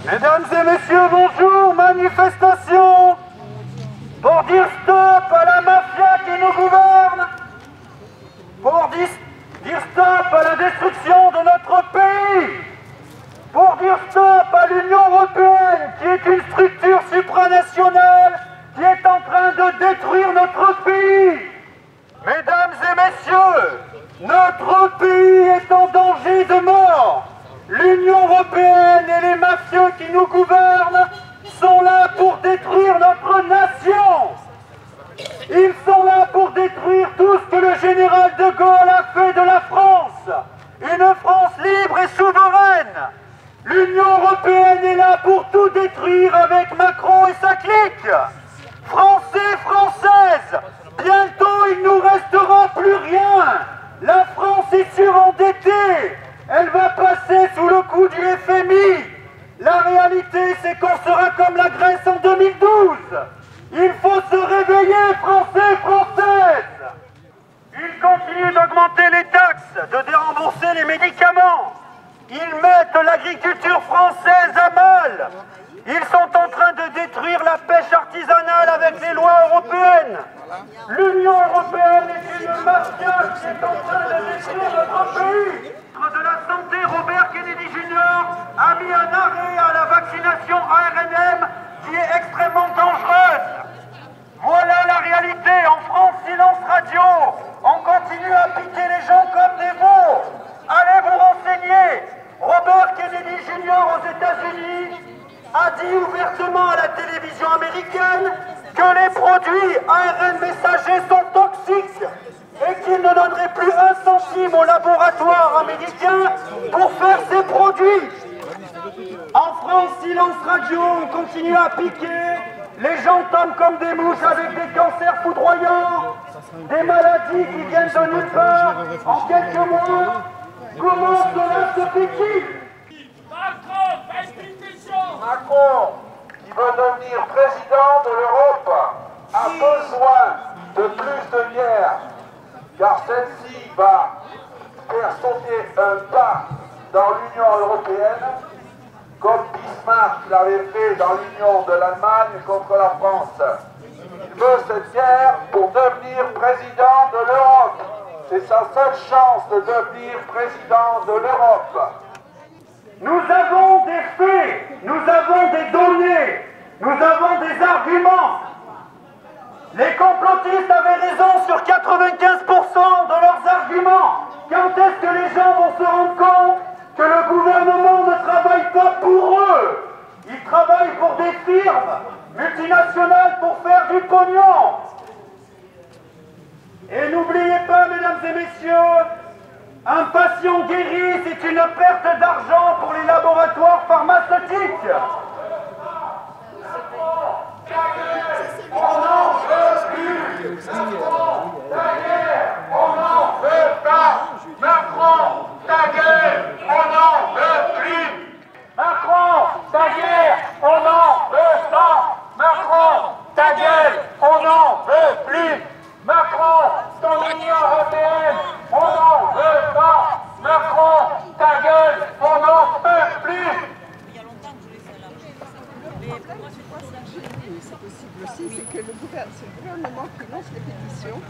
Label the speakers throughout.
Speaker 1: Mesdames et messieurs, bonjour, manifestation pour dire stop à la mafia qui nous gouverne, pour dire stop à la destruction de notre pays, pour dire stop à l'Union européenne qui est une structure supranationale qui est en train de détruire notre pays. Mesdames et messieurs, notre pays est en danger de mort. L'Union européenne et les mafieux qui nous gouvernent sont là pour détruire notre nation. Ils sont là pour détruire tout ce que le général de Gaulle a fait de la France. Une France libre et souveraine. L'Union européenne est là pour tout détruire avec Macron et sa clique. Français, Françaises, bientôt il ne nous restera plus rien. La France est surendettée. Elle va passer sous le coup du FMI. La réalité, c'est qu'on sera comme la Grèce en 2012. Il faut se réveiller, Français, Françaises. Ils continuent d'augmenter les taxes, de dérembourser les médicaments. Ils mettent l'agriculture française à mal. Ils sont en train de détruire la pêche artisanale avec les lois européennes. L'Union européenne est une mafia qui est en train de détruire notre pays. De la santé, Robert Kennedy Jr. a mis un arrêt à la vaccination ARNM qui est extrêmement dangereuse. Voilà la réalité. En France, silence radio. On continue à piquer les gens comme des veaux. Allez vous renseigner. Robert Kennedy Jr. aux États-Unis a dit ouvertement à la télévision américaine que les produits ARN messagers sont toxiques et qu'il ne donnerait plus un centime au laboratoire américain pour faire ces produits. En France, silence radio, on continue à piquer. Les gens tombent comme des mouches avec des cancers foudroyants, des maladies qui viennent de nulle part en quelques mois. Comment cela se fait-il?
Speaker 2: Macron, qui veut devenir président de l'Europe, a besoin de plus de bière, car celle-ci va faire sauter un pas dans l'Union européenne, comme Bismarck l'avait fait dans l'Union de l'Allemagne contre la France. Il veut cette bière pour devenir président de l'Europe. C'est sa seule chance de devenir président de l'Europe.
Speaker 1: Nous avons des faits, nous avons des données, nous avons des arguments. Les complotistes avaient raison sur 95% de leurs arguments. Quand est-ce que les gens vont se rendre compte que le gouvernement ne travaille pas pour eux? Il travaille pour des firmes multinationales pour faire du pognon. Et n'oubliez pas, mesdames et messieurs, un patient guéri, c'est une perte d'argent pour les laboratoires pharmaceutiques.
Speaker 2: On n'en veut plus. Ta guerre, on n'en veut pas. Macron, ta gueule, on n'en veut plus.
Speaker 1: Macron, ta guerre, on n'en veut pas. Macron, ta gueule, on n'en veut plus. Macron, ton Union européenne, on n'en veut pas. Macron, ta gueule, on n'en peut plus.
Speaker 3: C'est possible aussi, c'est que le gouvernement qui lance les pétitions,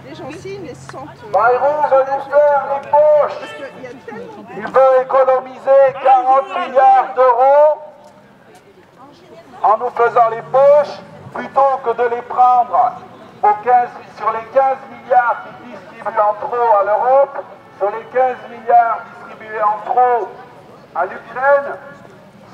Speaker 3: les gens signent et se sentent...
Speaker 2: Bayrou veut nous faire les poches.
Speaker 3: Parce qu'il y a tellement...
Speaker 2: Il veut économiser 40 milliards d'euros en nous faisant les poches, plutôt que de les prendre sur les 15 milliards qu'il distribue en trop à l'Europe, sur les 15 milliards distribués en trop à l'Ukraine,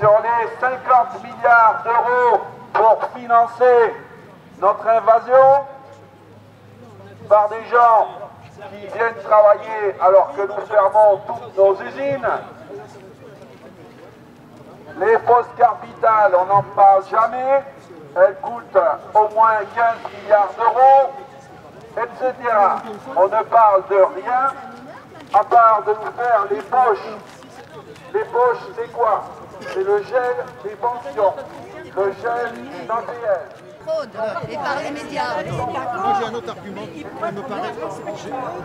Speaker 2: sur les 50 milliards d'euros pour financer notre invasion par des gens qui viennent travailler alors que nous fermons toutes nos usines. Les fausses capitales, on n'en parle jamais, elles coûtent au moins 15 milliards d'euros, etc. On ne parle de rien, à part de nous faire les poches. Les poches, c'est quoi? C'est le gel des pensions, le gel des APL.
Speaker 4: fraude et par les médias.
Speaker 5: Moi j'ai un autre argument qui me paraît...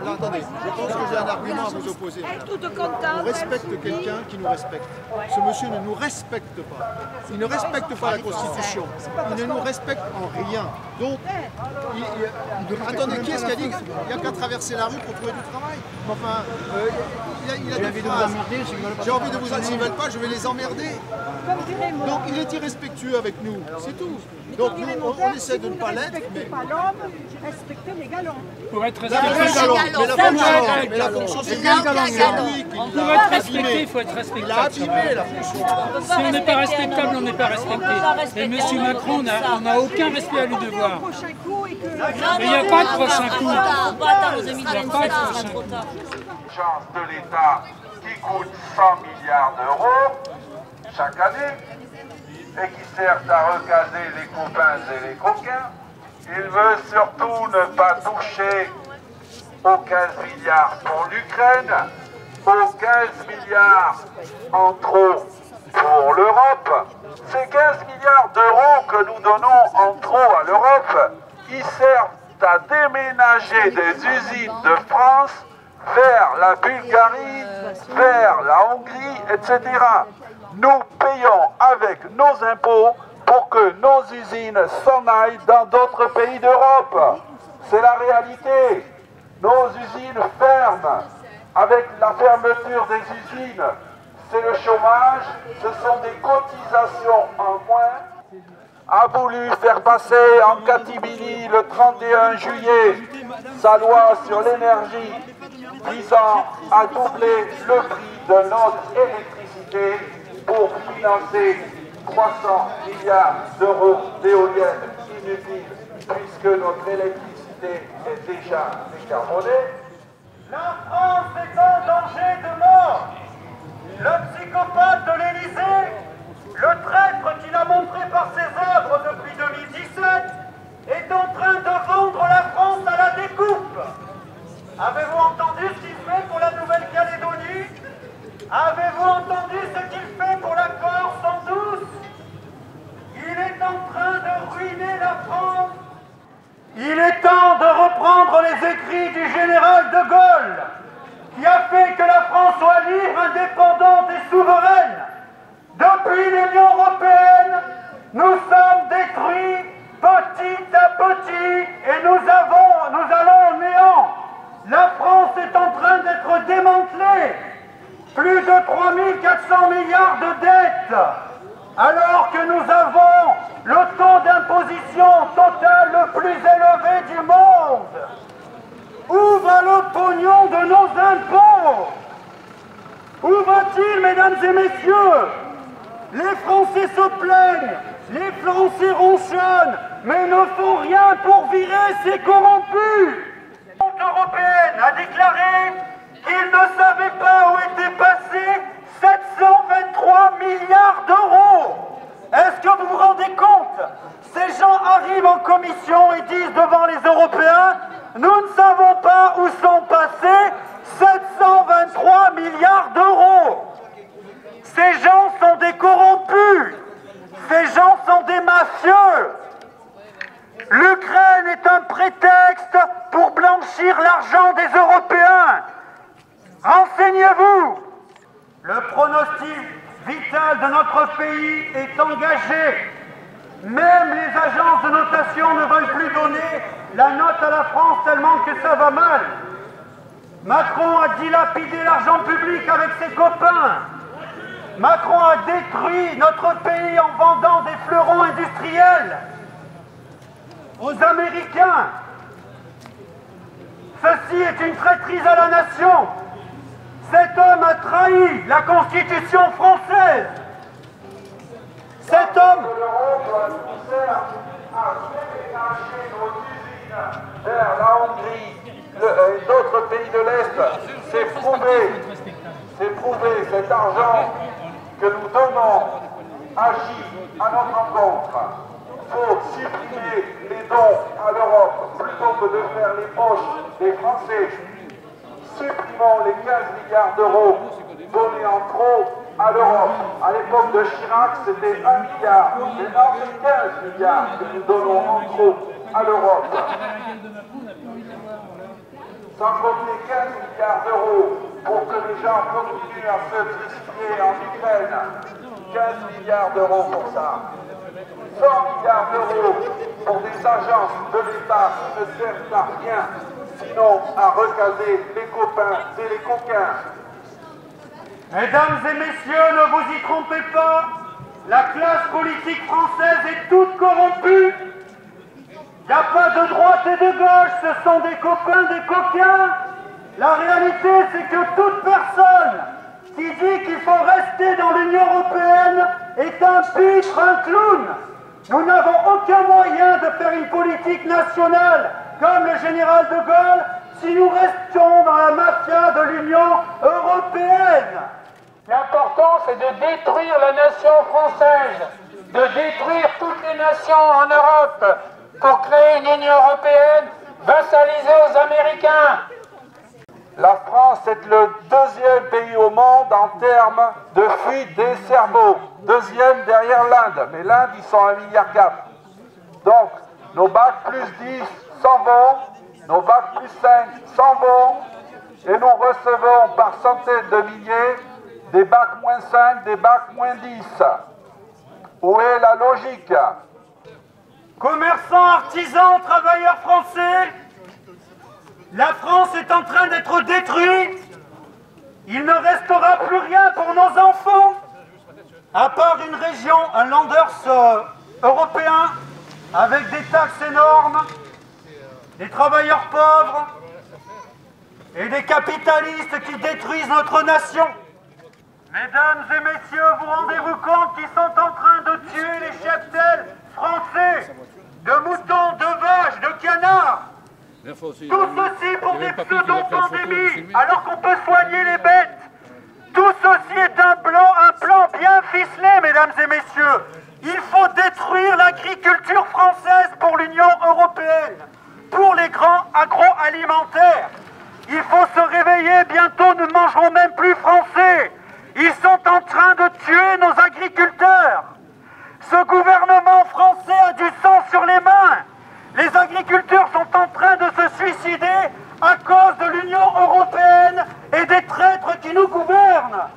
Speaker 5: Là, attendez, je pense que j'ai un argument à vous opposer. On respecte quelqu'un qui nous respecte. Ce monsieur ne nous respecte pas. Il ne respecte pas la Constitution. Il ne nous respecte en rien. Donc, attendez, qui est-ce qui a dit qu'il n'y a qu'à traverser la rue pour trouver du travail? Enfin, il a des phrases. J'ai envie de vous dire, s'ils ne veulent pas, je vais les emmerder. Donc il est irrespectueux avec nous, c'est tout. Donc nous, on essaie de ne pas l'être, mais...
Speaker 3: pas l'homme, respectez les galons.
Speaker 6: Pour être
Speaker 5: Mais la fonction, c'est lui qui
Speaker 6: Pour être respecté, il faut être respectable.
Speaker 5: l'a abîmé, la fonction.
Speaker 6: Si on n'est pas respectable, on n'est pas respecté. Et M. Macron, on n'a aucun respect à lui devoir. Mais il n'y a pas de prochain coup.
Speaker 4: On va attendre 2027, ce sera trop tard.
Speaker 2: Chance de l'État qui coûte 100 milliards d'euros chaque année et qui sert à recaser les copains et les coquins. Il veut surtout ne pas toucher aux 15 milliards pour l'Ukraine, aux 15 milliards en trop pour l'Europe. Ces 15 milliards d'euros que nous donnons en trop à l'Europe, ils servent à déménager des usines de France vers la Bulgarie, vers la Hongrie, etc. Nous payons avec nos impôts pour que nos usines s'en aillent dans d'autres pays d'Europe. C'est la réalité. Nos usines ferment. Avec la fermeture des usines, c'est le chômage, ce sont des cotisations en moins. A voulu faire passer en catimini le 31 juillet sa loi sur l'énergie visant à doubler le prix de notre électricité pour financer 300 milliards d'euros d'éoliennes inutiles puisque notre électricité est déjà décarbonée.
Speaker 1: La France est en danger de mort. Le psychopathe de l'Élysée, le traître qu'il a montré par ses œuvres depuis 2017, est en train de vendre la France à la découpe. Avez-vous entendu ce qu'il fait pour la Nouvelle-Calédonie? Avez-vous entendu ce qu'il fait pour la Corse en douce? Il est en train de ruiner la France. Il est temps de reprendre les écrits du général de Gaulle, qui a fait que la France soit libre, indépendante et souveraine. Depuis l'Union européenne, nous sommes détruits petit à petit et nous allons au néant. La France est en train d'être démantelée. Plus de 3 400 milliards de dettes, alors que nous avons le taux d'imposition total le plus élevé du monde. Où va le pognon de nos impôts? Où va-t-il, mesdames et messieurs? Les Français se plaignent, les Français ronchonnent, mais ne font rien pour virer ces corrompus. L'Union européenne a déclaré qu'il ne savait pas où étaient passés 723 milliards d'euros. Est-ce que vous vous rendez compte? Ces gens arrivent en commission et disent devant les Européens: nous ne savons pas où sont passés 723 milliards d'euros. Ces gens sont des corrompus. Ces gens sont des mafieux. L'Ukraine est un prétexte pour blanchir l'argent des Européens. Renseignez-vous. Le pronostic vital de notre pays est engagé. Même les agences de notation ne veulent plus donner la note à la France tellement que ça va mal. Macron a dilapidé l'argent public avec ses copains. Macron a détruit notre pays en vendant des fleurons industriels aux Américains. Ceci est une traîtrise à la nation. Cet homme a trahi la Constitution française. Cet homme...
Speaker 2: L'Europe nous sert à déménager nos usines vers la Hongrie et d'autres pays de l'Est. C'est prouvé, cet argent que nous donnons agit à notre encontre. Il faut supprimer les dons à l'Europe plutôt que de faire les poches des Français. Supprimons les 15 milliards d'euros donnés en trop à l'Europe. À l'époque de Chirac, c'était 1 milliard. Maintenant, c'est 15 milliards que nous donnons en gros à l'Europe. Sans compter 15 milliards d'euros pour que les gens continuent à se suicider en Ukraine. 15 milliards d'euros pour ça. 100 milliards d'euros pour des agences de l'État qui ne servent à rien, sinon à recaser les copains et les coquins.
Speaker 1: Mesdames et messieurs, ne vous y trompez pas, la classe politique française est toute corrompue. Il n'y a pas de droite et de gauche, ce sont des copains, des coquins. La réalité, c'est que toute personne qui dit qu'il faut rester dans l'Union européenne est un pitre, un clown. Nous n'avons aucun moyen de faire une politique nationale comme le général de Gaulle si nous restions dans la mafia de l'Union européenne.
Speaker 6: L'important, c'est de détruire la nation française, de détruire toutes les nations en Europe pour créer une Union européenne vassalisée aux Américains.
Speaker 2: La France est le deuxième pays au monde en termes de fuite des cerveaux. Deuxième derrière l'Inde. Mais l'Inde, ils sont à 1,4 milliard. Donc, nos bacs plus 10 s'en vont, nos bacs plus 5 s'en vont, et nous recevons par centaines de milliers des bacs moins 5, des bacs moins 10. Où est la logique?
Speaker 1: Commerçants, artisans, travailleurs français, la France est en train d'être détruite. Il ne restera plus rien pour nos enfants, à part une région, un Landers européen, avec des taxes énormes, des travailleurs pauvres et des capitalistes qui détruisent notre nation. Mesdames et messieurs, vous rendez-vous compte qu'ils sont en train de tuer les cheptels français, de moutons, de vaches, de canards. Tout ceci pour des pseudo-pandémies, alors qu'on peut soigner les bêtes. Tout ceci est un plan bien ficelé, mesdames et messieurs. Il faut détruire l'agriculture française pour l'Union européenne, pour les grands agroalimentaires. Il faut se réveiller, bientôt nous ne mangerons même plus français. Ils sont en train de tuer nos agriculteurs. Ce gouvernement français a du sang sur les mains. Les agriculteurs sont en train de se suicider à cause de l'Union européenne et des traîtres qui nous gouvernent.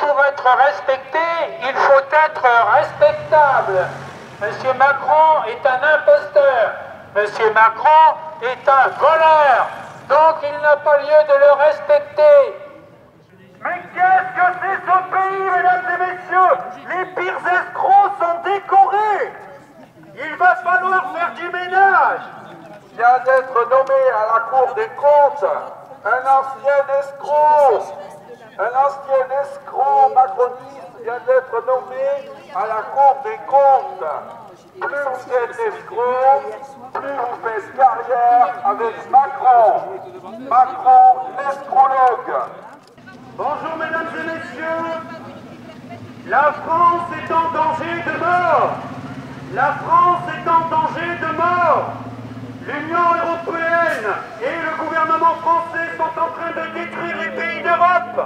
Speaker 6: Pour être respecté, il faut être respectable. Monsieur Macron est un imposteur. Monsieur Macron est un voleur. Donc il n'a pas lieu de le respecter.
Speaker 1: Mais qu'est-ce que c'est ce pays, mesdames et messieurs? Les pires escrocs sont décorés. Il va falloir faire du ménage.
Speaker 2: Vient d'être nommé à la Cour des comptes un ancien escroc macroniste vient d'être nommé à la Cour des comptes. Plus vous êtes escroc, plus vous faites carrière avec Macron. Macron, l'escrologue.
Speaker 1: Bonjour mesdames et messieurs. La France est en danger de mort. La France est en danger de mort. L'Union européenne et le gouvernement français sont en train de détruire les pays d'Europe.